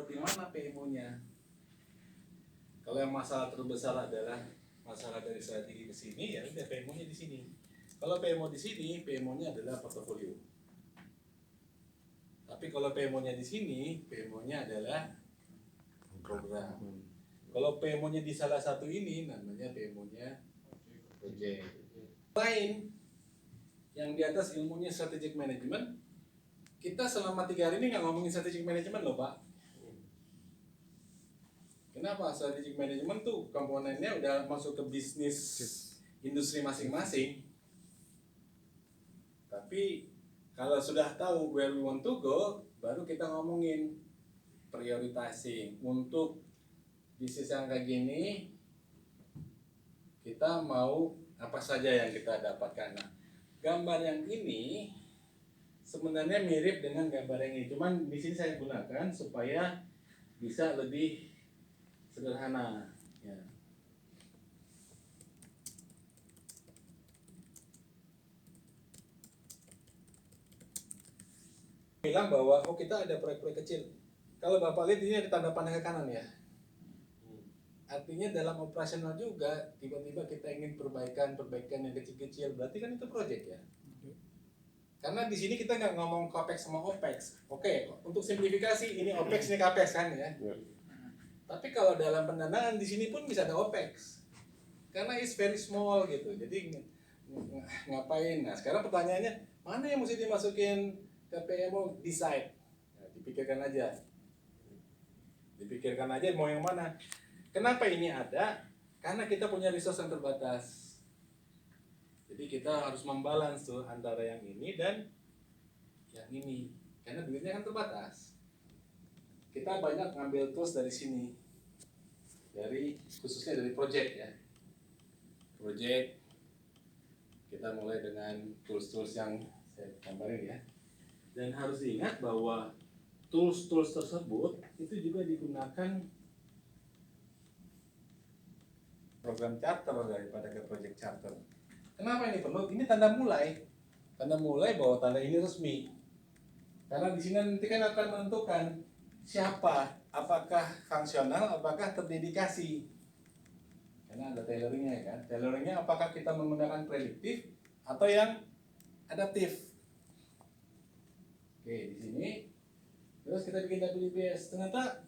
dibuat di mana PMO-nya. Kalau yang masalah terbesar adalah masalah dari strategi ke sini, ya udah PMO-nya di sini. Kalau PMO di sini, PMO-nya adalah portofolio. Tapi kalau PMO-nya di sini, PMO-nya adalah program. Kalau PMO-nya di salah satu ini, namanya PMO-nya project. Lain, yang di atas ilmunya strategic management, kita selama 3 hari ini nggak ngomongin strategic management loh Pak. Kenapa? Strategic management tuh komponennya udah masuk ke bisnis industri masing-masing. Tapi kalau sudah tahu where we want to go, baru kita ngomongin prioritizing. Untuk bisnis yang kayak gini, kita mau apa saja yang kita dapatkan. Nah, gambar yang ini sebenarnya mirip dengan gambar yang ini, cuman di sini saya gunakan supaya bisa lebih sederhana. Ya. Bilang bahwa kita ada proyek-proyek kecil. Kalau Bapak lihat ini ada tanda panah ke kanan ya. Artinya dalam operasional juga tiba-tiba kita ingin perbaikan yang kecil-kecil, berarti kan itu proyek ya. Karena di sini kita nggak ngomong capex sama opex. Oke, untuk simplifikasi ini opex ini capex kan ya. Tapi kalau dalam pendanaan di sini pun bisa ada opex. Karena it's very small gitu. Jadi ngapain? Nah, sekarang pertanyaannya, mana yang mesti dimasukin ke PMO? Decide. Nah, dipikirkan aja mau yang mana. Kenapa ini ada? Karena kita punya resource yang terbatas. Jadi kita harus membalance tuh antara yang ini dan yang ini. Karena duitnya kan terbatas. Kita banyak ngambil tools dari sini. Khususnya dari project ya. Project, kita mulai dengan tools-tools yang saya gambarin ya. Dan harus diingat bahwa tools-tools tersebut itu juga digunakan program charter daripada ke project charter. Kenapa ini perlu? Ini tanda mulai bahwa tanda ini resmi. Karena di sini nanti kan akan menentukan siapa, apakah fungsional, apakah terdedikasi. Karena ada tailoringnya ya kan. Tailoringnya apakah kita menggunakan prediktif atau yang adaptif. Oke, di sini. Terus kita bikin WBS. Ternyata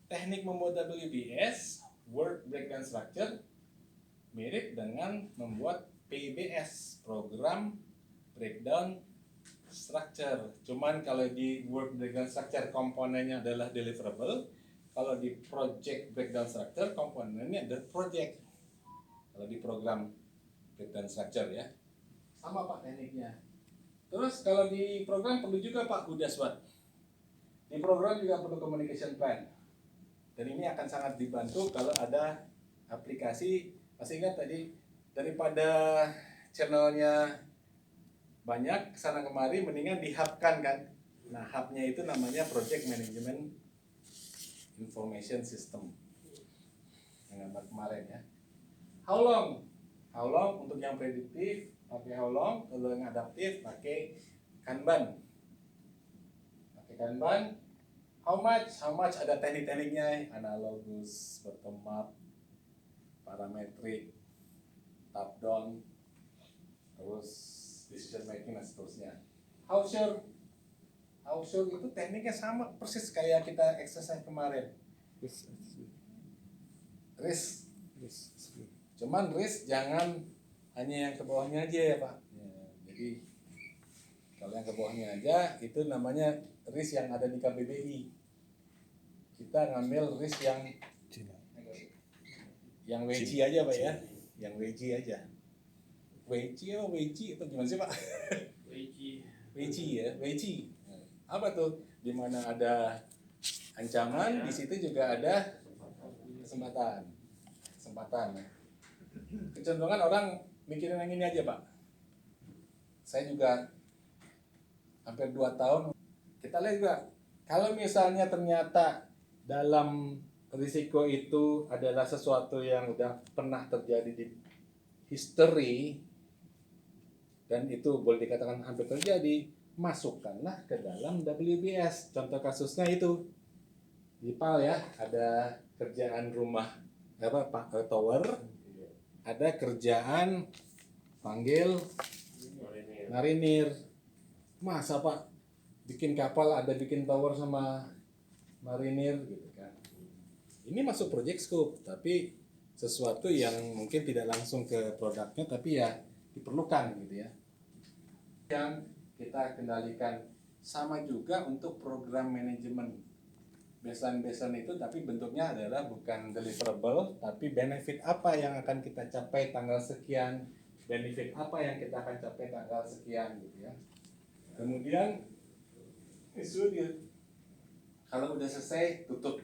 teknik membuat WBS, Work Breakdown Structure, mirip dengan membuat PBS, Program Breakdown Structure. Cuman kalau di Work Breakdown Structure komponennya adalah deliverable, kalau di Project Breakdown Structure komponennya adalah project. Kalau di Program Breakdown Structure ya, sama Pak tekniknya. Terus kalau di program perlu juga Pak Budaswat. Di program juga perlu communication plan. Dan ini akan sangat dibantu kalau ada aplikasi. Masih ingat tadi, daripada channelnya banyak kesana kemari, mendingan di-hub-kan kan. Nah, hub-nya itu namanya Project Management Information System yang gambar kemarin ya. How long untuk yang prediktif pakai how long, kalau yang adaptif pakai Kanban. How much ada teknik-tekniknya, analogus, bottom up, parametrik, top down, terus decision making dan seterusnya. How sure itu tekniknya sama persis kayak kita exercise kemarin. Risk. Cuman risk jangan hanya yang ke bawahnya aja ya Pak. Ya, jadi kalau yang ke bawahnya aja itu namanya risk yang ada di KBBI. Kita ngambil risk yang WC aja Pak ya, yang WC aja. WC itu gimana sih Pak? WC ya, WC. Apa tuh? Dimana ada ancaman, di situ juga ada kesempatan. Kecenderungan orang mikirin yang ini aja Pak. Saya juga hampir 2 tahun. Kita lihat juga, kalau misalnya ternyata dalam risiko itu adalah sesuatu yang udah pernah terjadi di history, dan itu boleh dikatakan hampir terjadi, masukkanlah ke dalam WBS. Contoh kasusnya itu Di PAL ya, ada kerjaan rumah tower, ada kerjaan panggil marinir. Masa Pak bikin kapal ada bikin tower sama marinir gitu kan. Ini masuk project scope, tapi sesuatu yang mungkin tidak langsung ke produknya tapi ya diperlukan gitu ya. Yang kita kendalikan sama juga untuk program manajemen. Baseline itu tapi bentuknya adalah bukan deliverable tapi benefit apa yang akan kita capai tanggal sekian, benefit apa yang kita akan capai tanggal sekian gitu ya. Kemudian itu dia, kalau udah selesai tutup.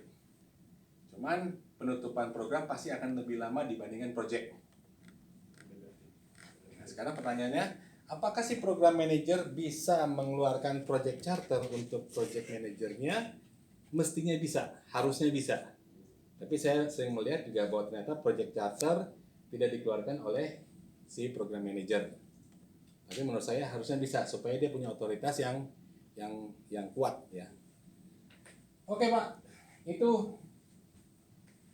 Cuman penutupan program pasti akan lebih lama dibandingkan project. Nah, sekarang pertanyaannya, apakah si program manager bisa mengeluarkan project charter untuk project manajernya? Mestinya bisa, harusnya bisa. Tapi saya sering melihat juga bahwa ternyata project charter tidak dikeluarkan oleh si program manager. Tapi menurut saya harusnya bisa supaya dia punya otoritas yang kuat ya. Oke Pak, itu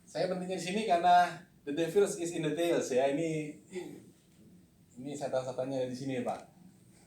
saya pentingnya di sini karena the devil is in the details ya. Ini setan-setannya di sini Pak.